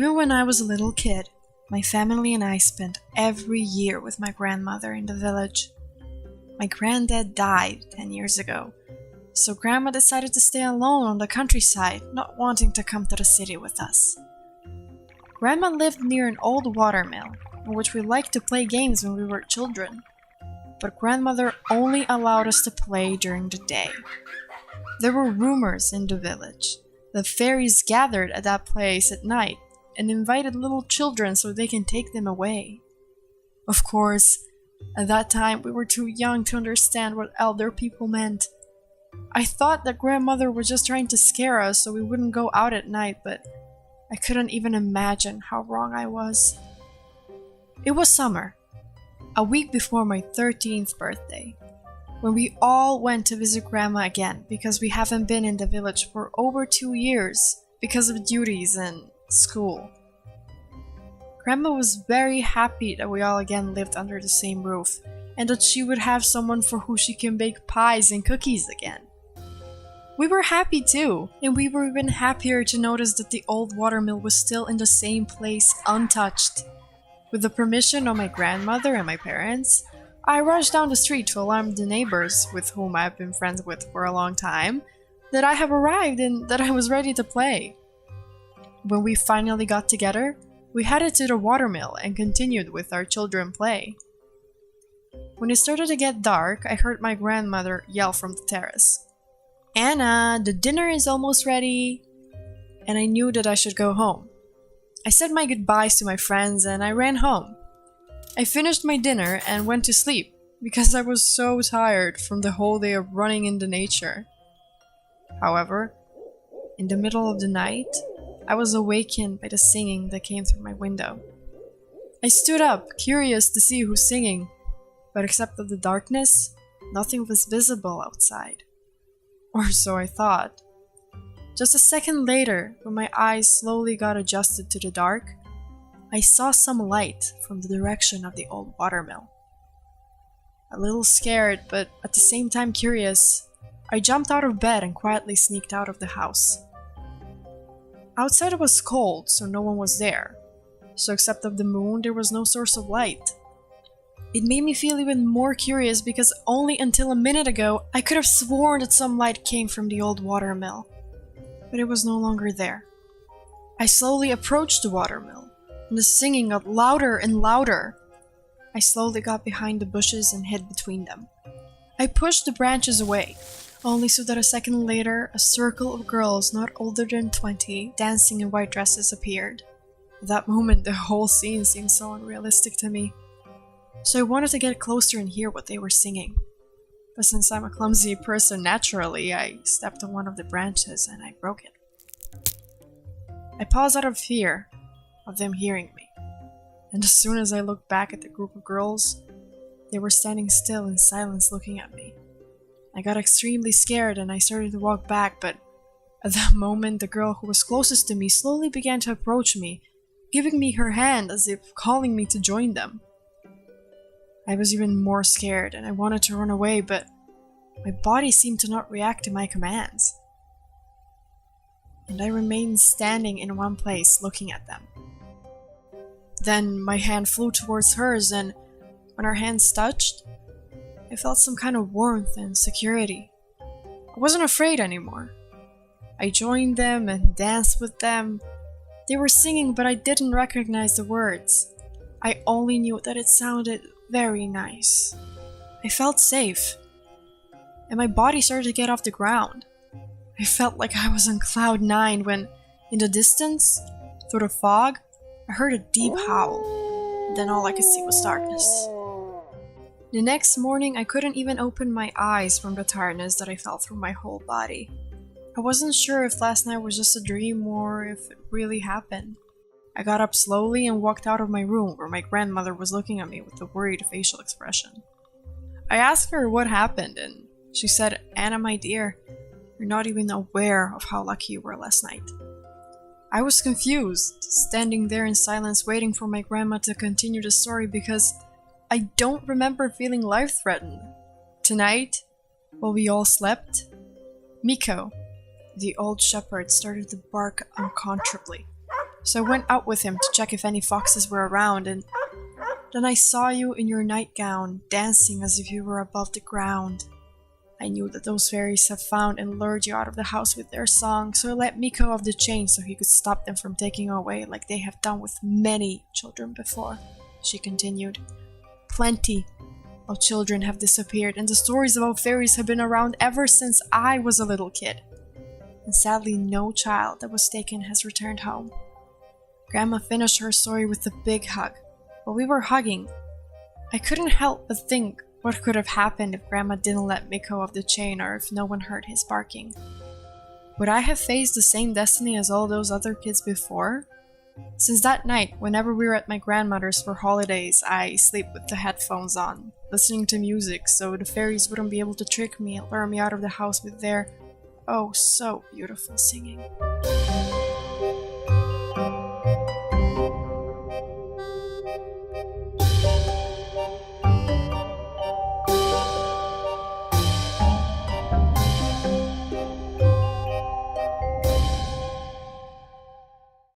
Even when I was a little kid, my family and I spent every year with my grandmother in the village. My granddad died 10 years ago, so Grandma decided to stay alone on the countryside, not wanting to come to the city with us. Grandma lived near an old watermill, in which we liked to play games when we were children, but Grandmother only allowed us to play during the day. There were rumors in the village that fairies gathered at that place at night and invited little children so they can take them away. Of course, at that time we were too young to understand what elder people meant. I thought that Grandmother was just trying to scare us so we wouldn't go out at night, but I couldn't even imagine how wrong I was. It was summer, a week before my 13th birthday, when we all went to visit Grandma again because we haven't been in the village for over 2 years because of duties and school. Grandma was very happy that we all again lived under the same roof and that she would have someone for who she can bake pies and cookies again. We were happy too, and we were even happier to notice that the old watermill was still in the same place, untouched. With the permission of my grandmother and my parents, I rushed down the street to alarm the neighbors, with whom I've been friends with for a long time, that I have arrived and that I was ready to play. When we finally got together, we headed to the watermill and continued with our children play. When it started to get dark, I heard my grandmother yell from the terrace, "Anna, the dinner is almost ready!" And I knew that I should go home. I said my goodbyes to my friends and I ran home. I finished my dinner and went to sleep because I was so tired from the whole day of running into nature. However, in the middle of the night, I was awakened by the singing that came through my window. I stood up, curious to see who's singing, but except for the darkness, nothing was visible outside. Or so I thought. Just a second later, when my eyes slowly got adjusted to the dark, I saw some light from the direction of the old watermill. A little scared, but at the same time curious, I jumped out of bed and quietly sneaked out of the house. Outside it was cold, so no one was there. So except of the moon, there was no source of light. It made me feel even more curious because only until a minute ago, I could have sworn that some light came from the old watermill. But it was no longer there. I slowly approached the watermill, and the singing got louder and louder. I slowly got behind the bushes and hid between them. I pushed the branches away, only so that a second later, a circle of girls not older than 20, dancing in white dresses appeared. At that moment, the whole scene seemed so unrealistic to me. So I wanted to get closer and hear what they were singing. But since I'm a clumsy person naturally, I stepped on one of the branches and I broke it. I paused out of fear of them hearing me. And as soon as I looked back at the group of girls, they were standing still in silence looking at me. I got extremely scared and I started to walk back, but at that moment the girl who was closest to me slowly began to approach me, giving me her hand as if calling me to join them. I was even more scared and I wanted to run away, but my body seemed to not react to my commands. And I remained standing in one place looking at them. Then my hand flew towards hers, and when our hands touched, I felt some kind of warmth and security. I wasn't afraid anymore. I joined them and danced with them. They were singing, but I didn't recognize the words. I only knew that it sounded very nice. I felt safe, and my body started to get off the ground. I felt like I was on cloud 9 when, in the distance, through the fog, I heard a deep howl. Then all I could see was darkness. The next morning, I couldn't even open my eyes from the tiredness that I felt through my whole body. I wasn't sure if last night was just a dream or if it really happened. I got up slowly and walked out of my room where my grandmother was looking at me with a worried facial expression. I asked her what happened and she said, "Anna, my dear, you're not even aware of how lucky you were last night." I was confused, standing there in silence waiting for my grandma to continue the story because I don't remember feeling life-threatened. Tonight, while we all slept, Miko, the old shepherd, started to bark uncontrollably. So I went out with him to check if any foxes were around, and then I saw you in your nightgown, dancing as if you were above the ground. I knew that those fairies have found and lured you out of the house with their song, so I let Miko off the chain so he could stop them from taking you away like they have done with many children before," she continued. "Plenty of children have disappeared, and the stories about fairies have been around ever since I was a little kid. And sadly, no child that was taken has returned home." Grandma finished her story with a big hug. While we were hugging, I couldn't help but think what could have happened if Grandma didn't let Miko off the chain, or if no one heard his barking. Would I have faced the same destiny as all those other kids before? Since that night, whenever we were at my grandmother's for holidays, I sleep with the headphones on, listening to music so the fairies wouldn't be able to trick me and lure me out of the house with their, oh so beautiful singing.